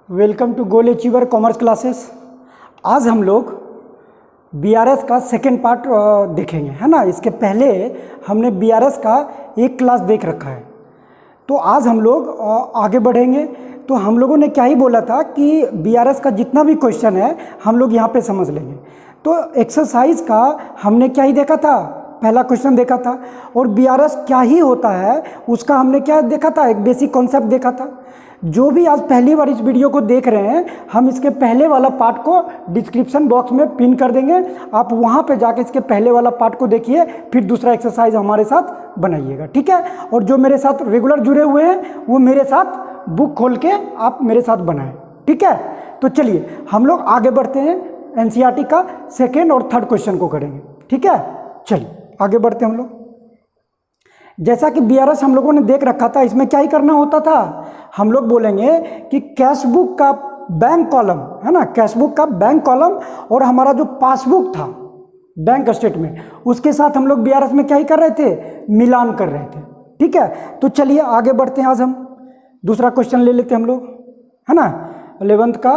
Welcome to Goal Achiever commerce classes. आज हम लोग बीआरएस का सेकेंड पार्ट देखेंगे, है ना। इसके पहले हमने बीआरएस का एक क्लास देख रखा है, तो आज हम लोग आगे बढ़ेंगे। तो हम लोगों ने क्या ही बोला था कि बीआरएस का जितना भी क्वेश्चन है हम लोग यहाँ पे समझ लेंगे। तो एक्सरसाइज का हमने क्या ही देखा था, पहला क्वेश्चन देखा था, और बीआरएस क्या ही होता है उसका हमने क्या देखा था, एक बेसिक कॉन्सेप्ट देखा था। जो भी आज पहली बार इस वीडियो को देख रहे हैं, हम इसके पहले वाला पार्ट को डिस्क्रिप्शन बॉक्स में पिन कर देंगे, आप वहाँ पे जाके इसके पहले वाला पार्ट को देखिए, फिर दूसरा एक्सरसाइज हमारे साथ बनाइएगा, ठीक है। और जो मेरे साथ रेगुलर जुड़े हुए हैं वो मेरे साथ बुक खोल के आप मेरे साथ बनाएं, ठीक है। तो चलिए हम लोग आगे बढ़ते हैं, एनसीईआरटी का सेकेंड और थर्ड क्वेश्चन को करेंगे, ठीक है। चलिए आगे बढ़ते हैं हम लोग। जैसा कि बीआरएस हम लोगों ने देख रखा था, इसमें क्या ही करना होता था, हम लोग बोलेंगे कि कैश बुक का बैंक कॉलम, है ना, कैश बुक का बैंक कॉलम और हमारा जो पासबुक था बैंक स्टेटमेंट, उसके साथ हम लोग बीआरएस में क्या ही कर रहे थे, मिलान कर रहे थे, ठीक है। तो चलिए आगे बढ़ते हैं। आज हम दूसरा क्वेश्चन ले लेते हैं हम लोग, है ना, 11th का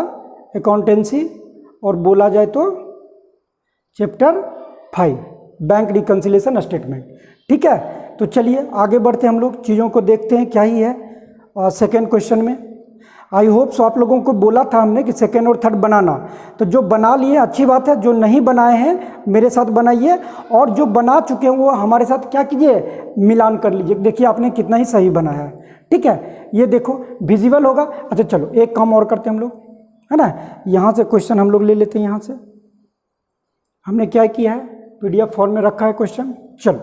अकाउंटेंसी, और बोला जाए तो चैप्टर 5 बैंक रिकन्सिलिएशन स्टेटमेंट, ठीक है। तो चलिए आगे बढ़ते हैं हम लोग, चीज़ों को देखते हैं क्या ही है सेकेंड क्वेश्चन में। आई होप सो आप लोगों को बोला था हमने कि सेकेंड और थर्ड बनाना, तो जो बना लिए अच्छी बात है, जो नहीं बनाए हैं मेरे साथ बनाइए, और जो बना चुके हैं वो हमारे साथ क्या कीजिए, मिलान कर लीजिए। देखिए आपने कितना ही सही बनाया है, ठीक है। ये देखो विजिबल होगा। अच्छा चलो एक काम और करते हैं हम लोग, है ना, यहाँ से क्वेश्चन हम लोग ले लेते हैं। यहाँ से हमने क्या किया है, पीडीएफ फॉर्म में रखा है क्वेश्चन, चलो,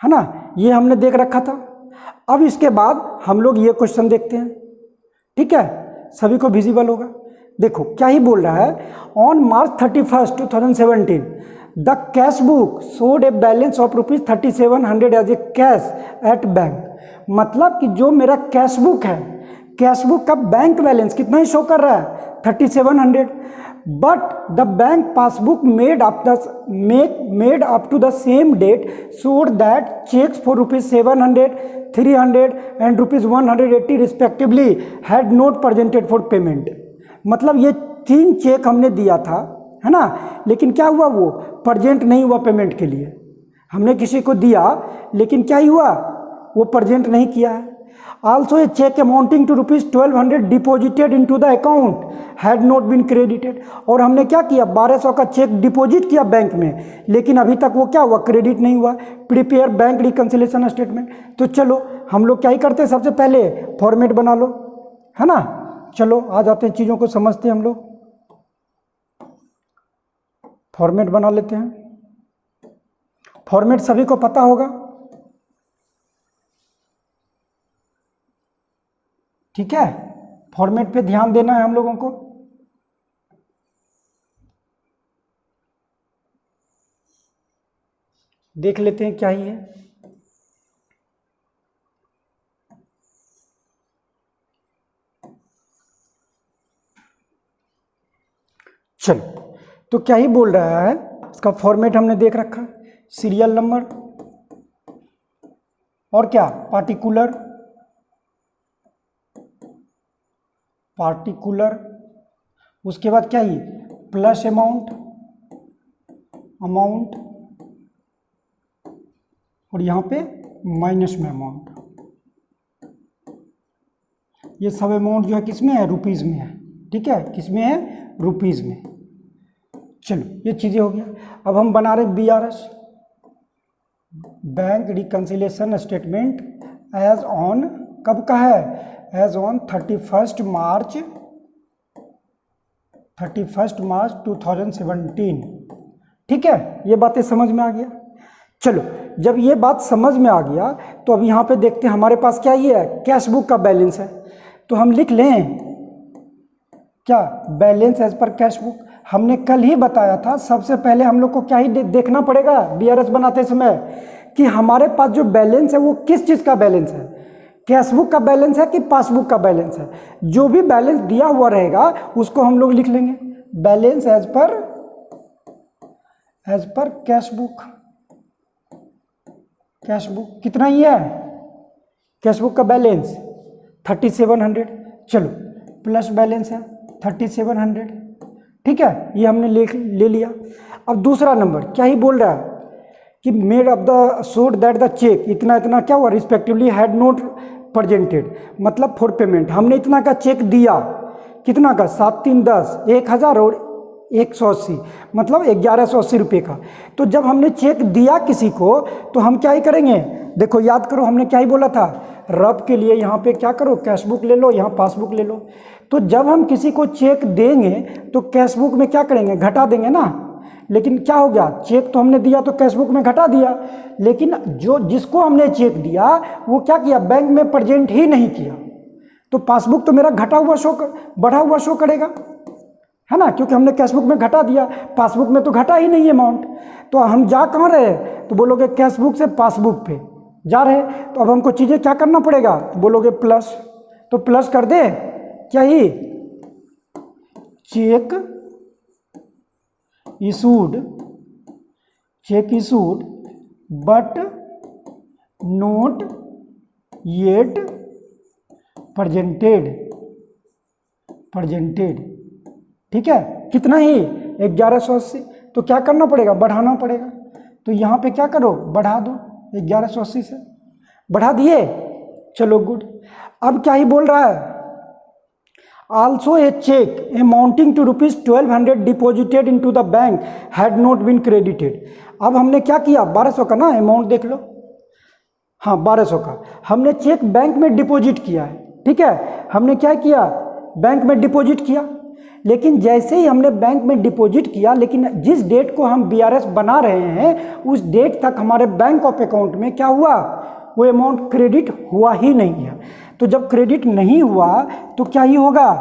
है ना, ये हमने देख रखा था। अब इसके बाद हम लोग ये क्वेश्चन देखते हैं, ठीक है, सभी को विजिबल होगा। देखो क्या ही बोल रहा है, on March 31, 2017 the cash book showed a balance of ₹3700 as a cash at bank. मतलब कि जो मेरा कैश बुक है, कैश बुक का बैंक बैलेंस कितना ही शो कर रहा है, 3700, but the bank passbook made up to the same date showed that checks for ₹700, 300 and ₹180 respectively had not presented for payment। मतलब ये 3 चेक हमने दिया था, है ना, लेकिन क्या हुआ, वो प्रेजेंट नहीं हुआ पेमेंट के लिए। हमने किसी को दिया लेकिन क्या ही हुआ, वो प्रेजेंट नहीं किया है। Also a check amounting to ₹1200 deposited into the account had not been credited। और हमने क्या किया, 1200 का चेक डिपॉजिट किया बैंक में, लेकिन अभी तक वो क्या हुआ, क्रेडिट नहीं हुआ। Prepare bank reconciliation statement. तो चलो हम लोग क्या ही करते हैं, सबसे पहले फॉर्मेट बना लो, है ना। चलो आ जाते हैं, चीज़ों को समझते हैं हम लोग, फॉर्मेट बना लेते हैं। फॉर्मेट सभी को पता होगा, ठीक है। फॉर्मेट पे ध्यान देना है हम लोगों को। देख लेते हैं क्या ही है। चलो तो क्या ही बोल रहा है, इसका फॉर्मेट हमने देख रखा है, सीरियल नंबर और क्या, पार्टिकुलर, उसके बाद क्या ही, प्लस अमाउंट, और यहाँ पे माइनस में अमाउंट। ये सब अमाउंट जो है किस में है, रुपीज़ में है, ठीक है, किस में है, रुपीज़ में। चलो ये चीज़ें हो गया। अब हम बना रहे BRS, bank reconciliation statement as on, कब का है, एज ऑन 31 मार्च 2017, ठीक है। ये बातें समझ में आ गया। चलो जब ये बात समझ में आ गया तो अब यहाँ पे देखते हैं हमारे पास क्या ही है, कैश बुक का बैलेंस है। तो हम लिख लें क्या, balance as per cash book. हमने कल ही बताया था, सबसे पहले हम लोग को क्या ही देखना पड़ेगा बीआरएस बनाते समय, कि हमारे पास जो बैलेंस है वो किस चीज़ का बैलेंस है, कैश बुक का बैलेंस है कि पासबुक का बैलेंस है। जो भी बैलेंस दिया हुआ रहेगा उसको हम लोग लिख लेंगे, balance as per cash book. Cash book कितना ही है, कैश बुक का बैलेंस 3700, चलो प्लस बैलेंस है 3700, ठीक है, ये हमने ले लिया। अब दूसरा नंबर क्या ही बोल रहा है कि made of the showed that the cheque, इतना इतना क्या हुआ, रिस्पेक्टिवली हैड नोट प्रेजेंटेड, मतलब फॉर पेमेंट, हमने इतना का चेक दिया, कितना का, 7 3 10, 1000 और 180, मतलब 1180 रुपये का। तो जब हमने चेक दिया किसी को तो हम क्या ही करेंगे, देखो याद करो हमने क्या ही बोला था, रब के लिए यहाँ पे क्या करो, कैश बुक ले लो, यहाँ पासबुक ले लो। तो जब हम किसी को चेक देंगे तो कैश बुक में क्या करेंगे, घटा देंगे ना। लेकिन क्या हो गया, चेक तो हमने दिया तो कैश बुक में घटा दिया, लेकिन जो जिसको हमने चेक दिया वो क्या किया, बैंक में प्रेजेंट ही नहीं किया, तो पासबुक तो मेरा घटा हुआ बढ़ा हुआ शो करेगा, है ना, क्योंकि हमने कैश बुक में घटा दिया, पासबुक में तो घटा ही नहीं अमाउंट। तो हम जा कहाँ रहे, तो बोलोगे कैश बुक से पासबुक पे जा रहे, तो अब हमको चीज़ें क्या करना पड़ेगा, बोलोगे प्लस, तो प्लस कर दे क्या ही, cheque issued but not yet presented, ठीक है, कितना ही 1180, तो क्या करना पड़ेगा, बढ़ाना पड़ेगा। तो यहाँ पे क्या करो, बढ़ा दो, 1180 से बढ़ा दिए, चलो गुड। अब क्या ही बोल रहा है, also a check amounting to ₹1200 deposited into the bank had not been credited. अब हमने क्या किया, 1200 का ना अमाउंट देख लो, हाँ 1200 का हमने चेक बैंक में डिपॉजिट किया है, ठीक है, हमने क्या किया, बैंक में डिपॉजिट किया। लेकिन जैसे ही हमने बैंक में डिपॉजिट किया, लेकिन जिस डेट को हम बीआरएस बना रहे हैं उस डेट तक हमारे बैंक ऑफ अकाउंट में क्या हुआ, वो अमाउंट क्रेडिट हुआ ही नहीं है। तो जब क्रेडिट नहीं हुआ तो क्या ही होगा,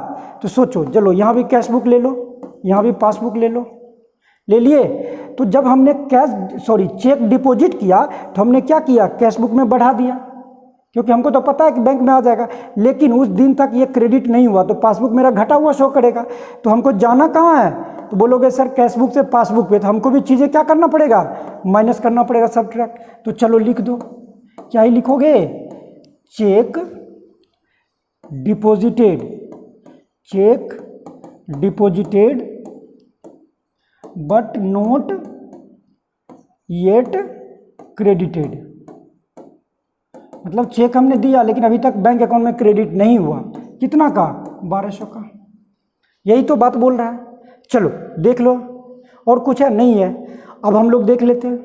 तो सोचो, चलो यहाँ भी कैश बुक ले लो, यहाँ भी पासबुक ले लो, ले लिए। तो जब हमने चेक डिपॉजिट किया तो हमने क्या किया, कैश बुक में बढ़ा दिया, क्योंकि हमको तो पता है कि बैंक में आ जाएगा, लेकिन उस दिन तक ये क्रेडिट नहीं हुआ तो पासबुक मेरा घटा हुआ शो करेगा। तो हमको जाना कहाँ है, तो बोलोगे सर कैश बुक से पासबुक पे, तो हमको भी चीज़ें क्या करना पड़ेगा, माइनस करना पड़ेगा, सब्ट्रैक्ट। तो चलो लिख दो, क्या ही लिखोगे, check deposited but not yet credited, मतलब चेक हमने दिया लेकिन अभी तक बैंक अकाउंट में क्रेडिट नहीं हुआ, कितना का, 1200 का, यही तो बात बोल रहा है। चलो देख लो, और कुछ है, नहीं है, अब हम लोग देख लेते हैं।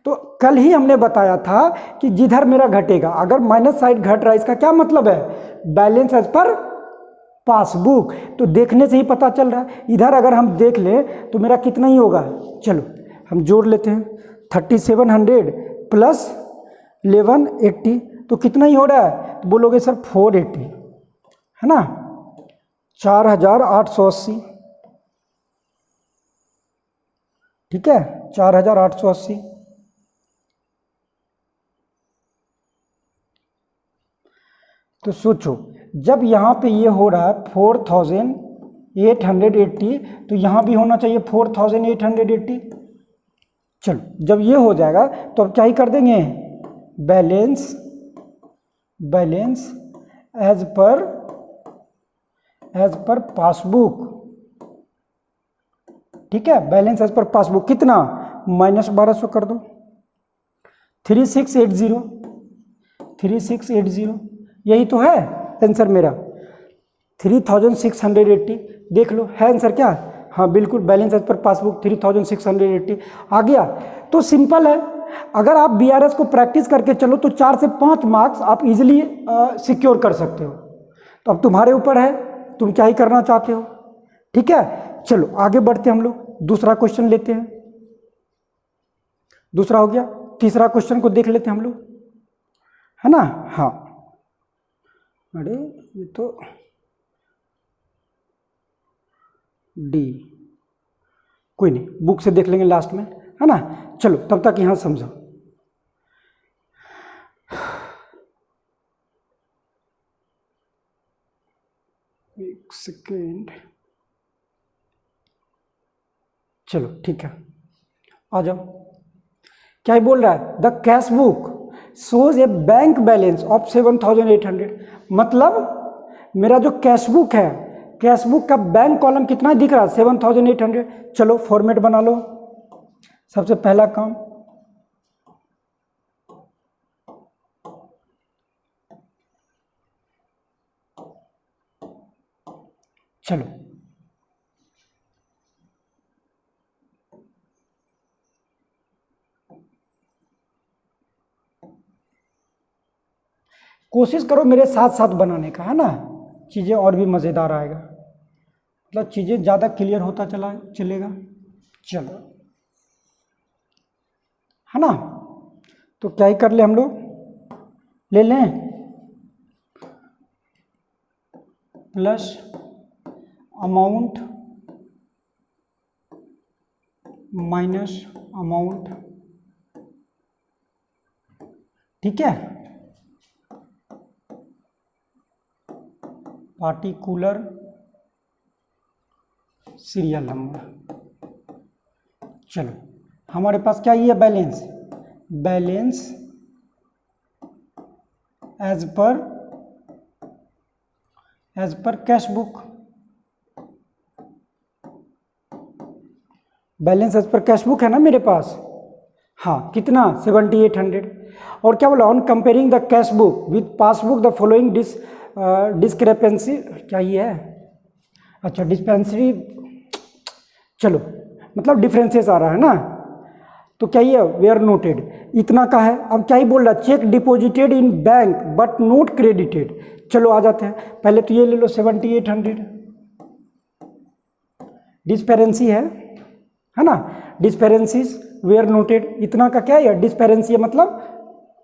तो कल ही हमने बताया था कि जिधर मेरा घटेगा, अगर माइनस साइड घट रहा है, इसका क्या मतलब है, बैलेंस एज पर पासबुक, तो देखने से ही पता चल रहा है। इधर अगर हम देख लें तो मेरा कितना ही होगा, चलो हम जोड़ लेते हैं, 3700 प्लस 1180, तो कितना ही हो रहा है, तो बोलोगे सर 480, है ना, 4880, ठीक है, 4880। तो सोचो, जब यहाँ पे ये हो रहा है 4880, तो यहाँ भी होना चाहिए 4880। चलो जब ये हो जाएगा तो अब क्या ही कर देंगे, बैलेंस एज पर पासबुक, ठीक है, बैलेंस एज पर पासबुक कितना, -1200 कर दो, 3680, यही तो है आंसर मेरा, 3680। देख लो है आंसर क्या, हाँ बिल्कुल, बैलेंस एज पर पासबुक 3680 आ गया। तो सिंपल है, अगर आप बीआरएस को प्रैक्टिस करके चलो तो 4 से 5 मार्क्स आप इजीली सिक्योर कर सकते हो। तो अब तुम्हारे ऊपर है, तुम क्या ही करना चाहते हो, ठीक है। चलो आगे बढ़ते हम लोग, दूसरा क्वेश्चन लेते हैं, दूसरा हो गया, तीसरा क्वेश्चन को देख लेते हैं हम लोग, है ना। हाँ, अरे ये तो डी, कोई नहीं, बुक से देख लेंगे लास्ट में, है ना। चलो तब तक यहां समझो, एक सेकेंड, चलो ठीक है, आ जाओ। क्या ही बोल रहा है, the cash book shows A bank balance of 7,800। मतलब मेरा जो कैशबुक है, कैशबुक का बैंक कॉलम कितना दिख रहा है 7,800। चलो फॉर्मेट बना लो। सबसे पहला काम, चलो कोशिश करो मेरे साथ साथ बनाने का, है ना, चीज़ें और भी मज़ेदार आएगा, मतलब चीज़ें ज़्यादा क्लियर होता चलेगा। चलो, है ना, तो क्या ही कर ले हम लोग, ले लें प्लस अमाउंट माइनस अमाउंट, ठीक है, पार्टिकुलर सीरियल नंबर। चलो हमारे पास क्या ये balance, balance as per cash book, balance as per cash book है ना मेरे पास। हाँ कितना 7,800। और क्या बोला, on comparing the cash book with passbook the following discrepancy, क्या ये है, अच्छा डिस्पेंसरी, चलो मतलब डिफरेंसेस आ रहा है ना, तो क्या ये वेयर नोटेड इतना का है। अब क्या ही बोल रहा है, check deposited in bank but note credited. चलो आ जाते हैं, पहले तो ये ले लो 7,800, डिस्पेरेंसी है ना, डिस्पेरेंसीज वेयर नोटेड, इतना का क्या है डिस्पेरेंसी है, मतलब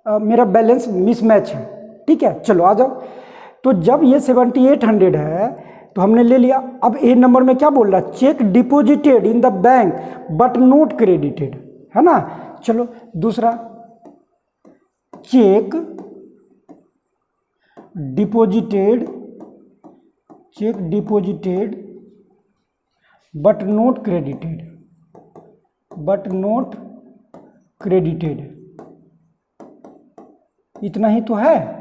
मेरा बैलेंस मिसमैच है, ठीक है। चलो आ जाओ, तो जब ये 7,800 है तो हमने ले लिया। अब ए नंबर में क्या बोल रहा है, check deposited in the bank but note credited, है ना। चलो दूसरा, check deposited but note credited, इतना ही तो है।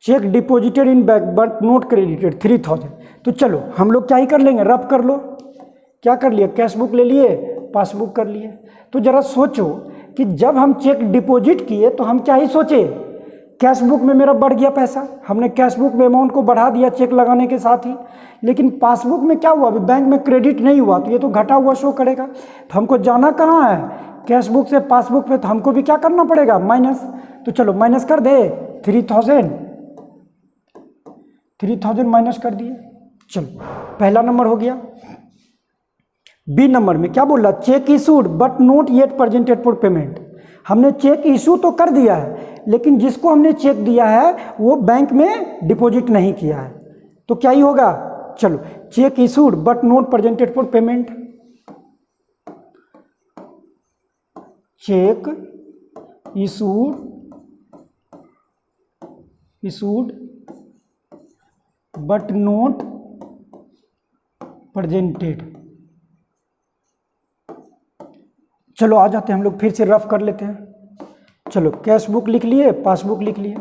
Check deposited in bank but note credited 3,000। तो चलो हम लोग क्या ही कर लेंगे, रब कर लो। क्या कर लिया, कैश बुक ले लिए, पासबुक कर लिए। तो जरा सोचो कि जब हम चेक डिपॉजिट किए तो हम क्या ही सोचे, कैश बुक में मेरा बढ़ गया पैसा, हमने कैश बुक में अमाउंट को बढ़ा दिया चेक लगाने के साथ ही। लेकिन पासबुक में क्या हुआ, अभी बैंक में क्रेडिट नहीं हुआ, तो ये तो घटा हुआ शो करेगा। तो हमको जाना कहाँ है, कैश बुक से पासबुक पे, तो हमको भी क्या करना पड़ेगा, माइनस। तो चलो माइनस कर दे, 3,000 माइनस कर दिए। चलो पहला नंबर हो गया। बी नंबर में क्या बोल रहा, check issued but not yet presented for payment. हमने चेक इशू तो कर दिया है, लेकिन जिसको हमने चेक दिया है वो बैंक में डिपॉजिट नहीं किया है, तो क्या ही होगा। चलो check issued but note presented for payment, check issued but note presented. चलो आ जाते हैं हम लोग, फिर से रफ कर लेते हैं। चलो कैश बुक लिख लिए, पासबुक लिख लिए।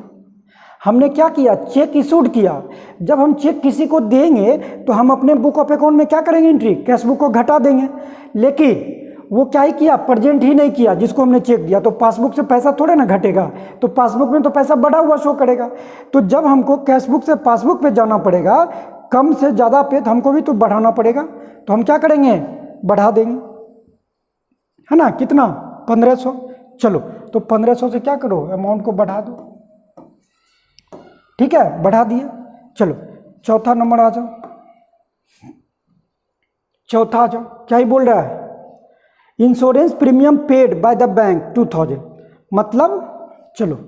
हमने क्या किया, चेक इशूड किया। जब हम चेक किसी को देंगे तो हम अपने बुक ऑफ अकाउंट में क्या करेंगे, एंट्री, कैश बुक को घटा देंगे। लेकिन वो क्या ही किया, प्रेजेंट ही नहीं किया जिसको हमने चेक दिया, तो पासबुक से पैसा थोड़े ना घटेगा, तो पासबुक में तो पैसा बढ़ा हुआ शो करेगा। तो जब हमको कैश बुक से पासबुक पे जाना पड़ेगा, कम से ज़्यादा पे, तो हमको भी तो बढ़ाना पड़ेगा। तो हम क्या करेंगे, बढ़ा देंगे, है ना। कितना, 1,500। चलो तो 1,500 से क्या करो, अमाउंट को बढ़ा दो, ठीक है, बढ़ा दिए। चलो चौथा नंबर आ जाओ, चौथा आ जाओ। क्या ही बोल रहा है, insurance premium paid by the bank 2,000। मतलब चलो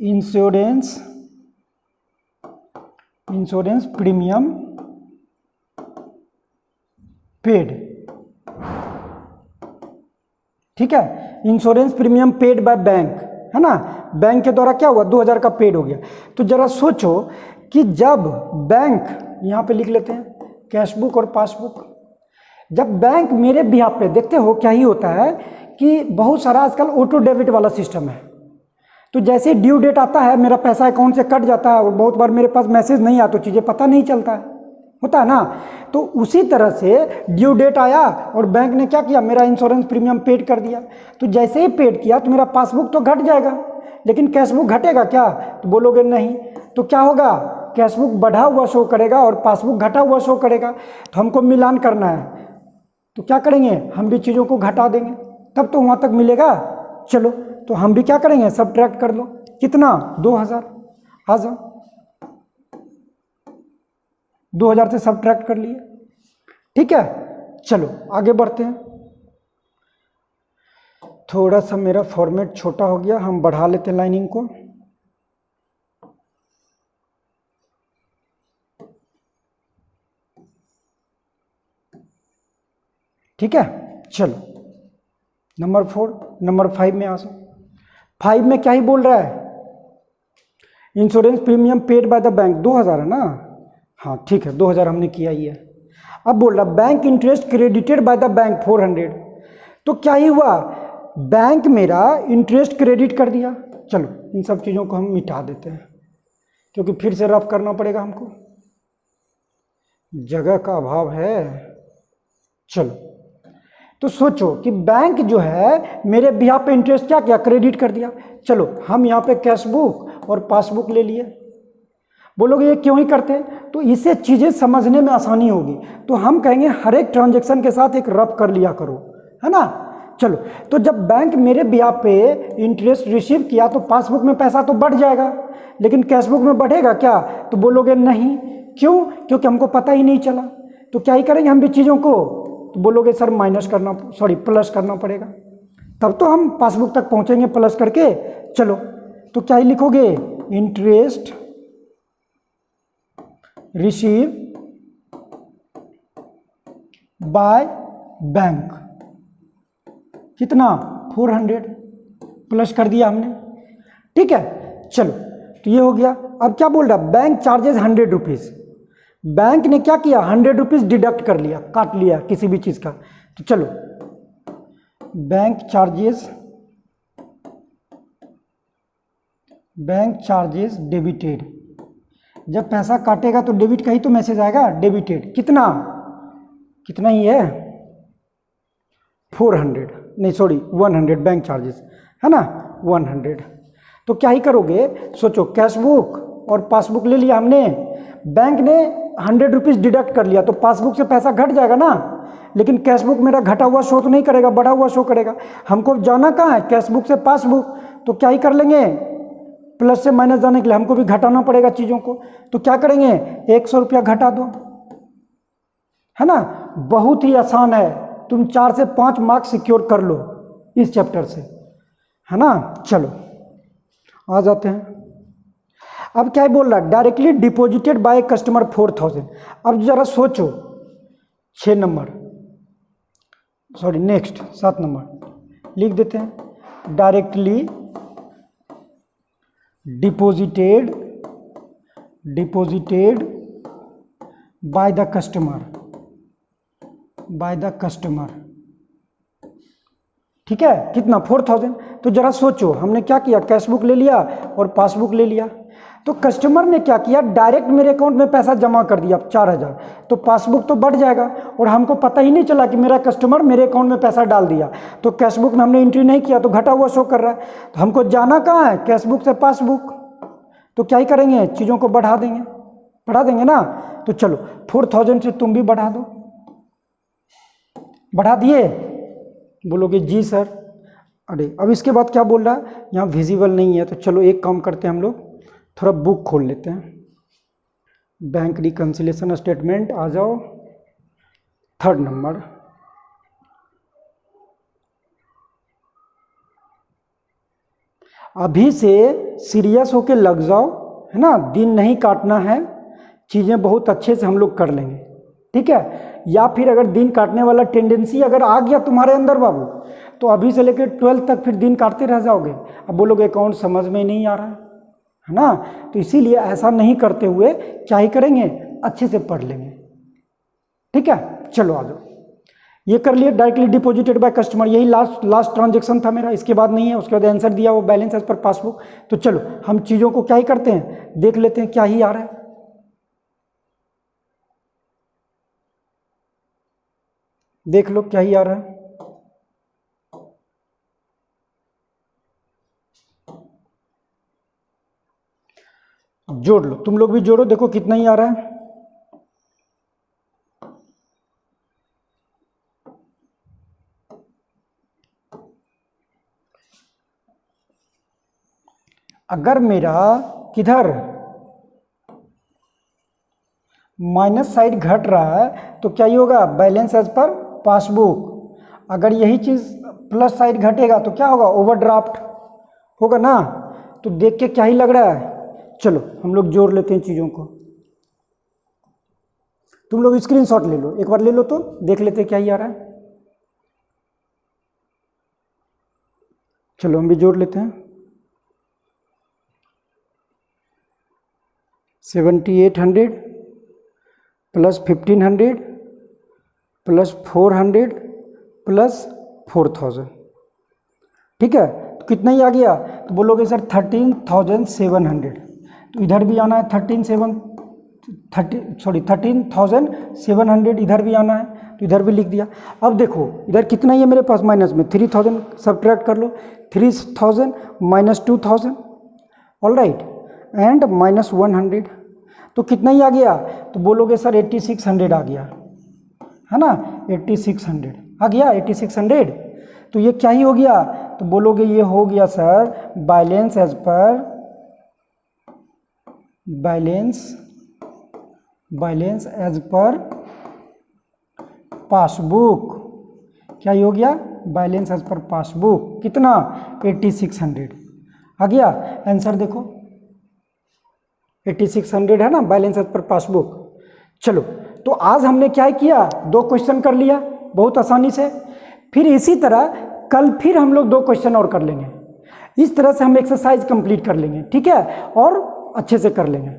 इंश्योरेंस प्रीमियम पेड, ठीक है, insurance premium paid by bank, है ना। बैंक के द्वारा क्या हुआ, 2,000 का पेड हो गया। तो जरा सोचो कि जब बैंक, यहाँ पे लिख लेते हैं कैश बुक और पासबुक, जब बैंक मेरे बिहाफ पे, देखते हो क्या ही होता है कि बहुत सारा आजकल ऑटो डेबिट वाला सिस्टम है। तो जैसे ड्यू डेट आता है मेरा पैसा अकाउंट से कट जाता है और बहुत बार मेरे पास मैसेज नहीं आता तो चीज़ें पता नहीं चलता है, होता है ना। तो उसी तरह से ड्यू डेट आया और बैंक ने क्या किया, मेरा इंश्योरेंस प्रीमियम पेड कर दिया। तो जैसे ही पेड किया तो मेरा पासबुक तो घट जाएगा, लेकिन कैशबुक घटेगा क्या, तो बोलोगे नहीं। तो क्या होगा, कैशबुक बढ़ा हुआ शो करेगा और पासबुक घटा हुआ शो करेगा। तो हमको मिलान करना है, तो क्या करेंगे, हम भी चीज़ों को घटा देंगे, तब तो वहाँ तक मिलेगा। चलो तो हम भी क्या करेंगे, सबट्रैक्ट कर लो, कितना 2000, आ जाओ 2000 से सबट्रैक्ट कर लिए, ठीक है। चलो आगे बढ़ते हैं। थोड़ा सा मेरा फॉर्मेट छोटा हो गया, हम बढ़ा लेते हैं लाइनिंग को। ठीक है, चलो नंबर 4, नंबर 5 में आ जाओ। 5 में क्या ही बोल रहा है, insurance premium paid by the bank 2000 है ना, हाँ ठीक है 2000 हमने किया ही है। अब बोल रहा bank interest credited by the bank 400। तो क्या ही हुआ, बैंक मेरा इंटरेस्ट क्रेडिट कर दिया। चलो इन सब चीज़ों को हम मिटा देते हैं क्योंकि फिर से रफ करना पड़ेगा हमको, जगह का अभाव है। चलो तो सोचो कि बैंक जो है मेरे बिहाफ पे इंटरेस्ट क्या किया, क्रेडिट कर दिया। चलो हम यहाँ पे कैश बुक और पासबुक ले लिए। बोलोगे ये क्यों ही करते हैं, तो इससे चीज़ें समझने में आसानी होगी। तो हम कहेंगे हर एक ट्रांजैक्शन के साथ एक रफ कर लिया करो, है ना। चलो तो जब बैंक मेरे बिहाफ पे इंटरेस्ट रिसीव किया तो पासबुक में पैसा तो बढ़ जाएगा, लेकिन कैशबुक में बढ़ेगा क्या, तो बोलोगे नहीं। क्यों, क्योंकि हमको पता ही नहीं चला। तो क्या ही करेंगे हम भी चीज़ों को, तो बोलोगे सर प्लस करना पड़ेगा, तब तो हम पासबुक तक पहुंचेंगे प्लस करके। चलो तो क्या ही लिखोगे, इंटरेस्ट रिसीव बाय बैंक, कितना 400 प्लस कर दिया हमने, ठीक है। चलो तो ये हो गया। अब क्या बोल रहा, बैंक चार्जेस 100 रुपीज़। बैंक ने क्या किया, 100 रुपीज़ डिडक्ट कर लिया, काट लिया किसी भी चीज़ का। तो चलो बैंक चार्जेस डेबिटेड। जब पैसा काटेगा तो डेबिट का ही तो मैसेज आएगा, डेबिटेड कितना ही है 400, नहीं सॉरी 100, बैंक चार्जेस है ना 100। तो क्या ही करोगे, सोचो कैशबुक और पासबुक ले लिया हमने, बैंक ने 100 रुपीज़ डिडक्ट कर लिया तो पासबुक से पैसा घट जाएगा ना, लेकिन कैशबुक मेरा घटा हुआ शो तो नहीं करेगा, बढ़ा हुआ शो करेगा। हमको जाना कहाँ है, कैशबुक से पासबुक। तो क्या ही कर लेंगे, प्लस से माइनस जाने के लिए हमको भी घटाना पड़ेगा चीज़ों को। तो क्या करेंगे, 100 रुपया घटा दो, है ना। बहुत ही आसान है, तुम 4 से 5 मार्क्स सिक्योर कर लो इस चैप्टर से, है ना। चलो आ जाते हैं। अब क्या बोल रहा है, डायरेक्टली डिपॉजिटेड बाय कस्टमर 4000। अब जरा सोचो 6 नंबर, सॉरी नेक्स्ट 7 नंबर लिख देते हैं, directly deposited by the customer, ठीक है, कितना 4000। तो जरा सोचो हमने क्या किया, कैशबुक ले लिया और पासबुक ले लिया। तो कस्टमर ने क्या किया, डायरेक्ट मेरे अकाउंट में पैसा जमा कर दिया 4000, तो पासबुक तो बढ़ जाएगा और हमको पता ही नहीं चला कि मेरा कस्टमर मेरे अकाउंट में पैसा डाल दिया। तो कैशबुक में हमने एंट्री नहीं किया तो घटा हुआ शो कर रहा है। तो हमको जाना कहाँ है, कैशबुक से पासबुक। तो क्या ही करेंगे, चीज़ों को बढ़ा देंगे ना। तो चलो 4000 से तुम भी बढ़ा दो, बढ़ा दिए, बोलोगे जी सर। अरे अब इसके बाद क्या बोल रहा है, यहाँ विजिबल नहीं है। तो चलो एक काम करते हैं, हम लोग थोड़ा बुक खोल लेते हैं। बैंक रिकन्सिलेशन स्टेटमेंट आ जाओ, 3rd नंबर। अभी से सीरियस होके लग जाओ, है ना, दिन नहीं काटना है, चीज़ें बहुत अच्छे से हम लोग कर लेंगे, ठीक है। या फिर अगर दिन काटने वाला टेंडेंसी अगर आ गया तुम्हारे अंदर बाबू, तो अभी से लेकर 12th तक फिर दिन काटते रह जाओगे। अब बोलोगे अकाउंट समझ में नहीं आ रहा है ना। तो इसीलिए ऐसा नहीं करते हुए क्या ही करेंगे, अच्छे से पढ़ लेंगे, ठीक है। चलो आ जाओ। ये कर लिया, डायरेक्टली डिपॉजिटेड बाय कस्टमर, यही लास्ट ट्रांजेक्शन था मेरा, इसके बाद नहीं है। उसके बाद आंसर दिया वो बैलेंस एज पर पासबुक। तो चलो हम चीज़ों को क्या ही करते हैं, देख लेते हैं क्या ही आ रहा है। देख लो क्या ही आ रहा है। जोड़ लो, तुम लोग भी जोड़ो, देखो कितना ही आ रहा है। अगर मेरा किधर माइनस साइड घट रहा है तो क्या ही होगा, बैलेंस एज पर पासबुक। अगर यही चीज़ प्लस साइड घटेगा तो क्या होगा, ओवरड्राफ्ट होगा ना। तो देख के क्या ही लग रहा है, चलो हम लोग जोड़ लेते हैं चीज़ों को। तुम लोग स्क्रीनशॉट ले लो, एक बार ले लो तो देख लेते हैं क्या ही आ रहा है। चलो हम भी जोड़ लेते हैं। 7800 प्लस 1500 प्लस 400 प्लस 4000, ठीक है। तो कितना ही आ गया, तो बोलोगे सर 13,700। तो इधर भी आना है 13,700, इधर भी आना है, तो इधर भी लिख दिया। अब देखो इधर कितना ही है मेरे पास माइनस में, 3000 सब्ट्रैक्ट कर लो, 3000 minus 2000, all right, and minus 100। तो कितना ही आ गया, तो बोलोगे सर 8600 आ गया, है ना, 8600 आ गया, 8600। तो ये क्या ही हो गया, तो बोलोगे ये हो गया sir balance as per balance as per passbook. क्या ही हो गया, बैलेंस एज पर पासबुक। कितना, 8600 आ गया। आंसर देखो 8600 है ना, बैलेंस एज पर पासबुक। चलो तो आज हमने क्या किया, 2 क्वेश्चन कर लिया बहुत आसानी से। फिर इसी तरह कल फिर हम लोग 2 क्वेश्चन और कर लेंगे। इस तरह से हम एक्सरसाइज कंप्लीट कर लेंगे, ठीक है, और अच्छे से कर लेंगे।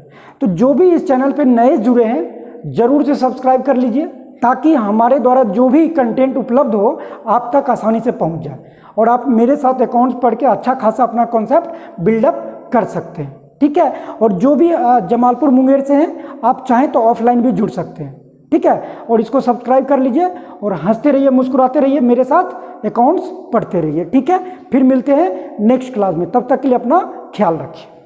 तो जो भी इस चैनल पे नए जुड़े हैं जरूर से सब्सक्राइब कर लीजिए, ताकि हमारे द्वारा जो भी कंटेंट उपलब्ध हो आप तक आसानी से पहुंच जाए और आप मेरे साथ अकाउंट्स पढ़ के अच्छा खासा अपना कॉन्सेप्ट बिल्डअप कर सकते हैं, ठीक है। और जो भी जमालपुर मुंगेर से हैं आप चाहें तो ऑफलाइन भी जुड़ सकते हैं, ठीक है। और इसको सब्सक्राइब कर लीजिए और हंसते रहिए, मुस्कुराते रहिए, मेरे साथ अकाउंट्स पढ़ते रहिए, ठीक है। फिर मिलते हैं नेक्स्ट क्लास में, तब तक के लिए अपना ख्याल रखिए।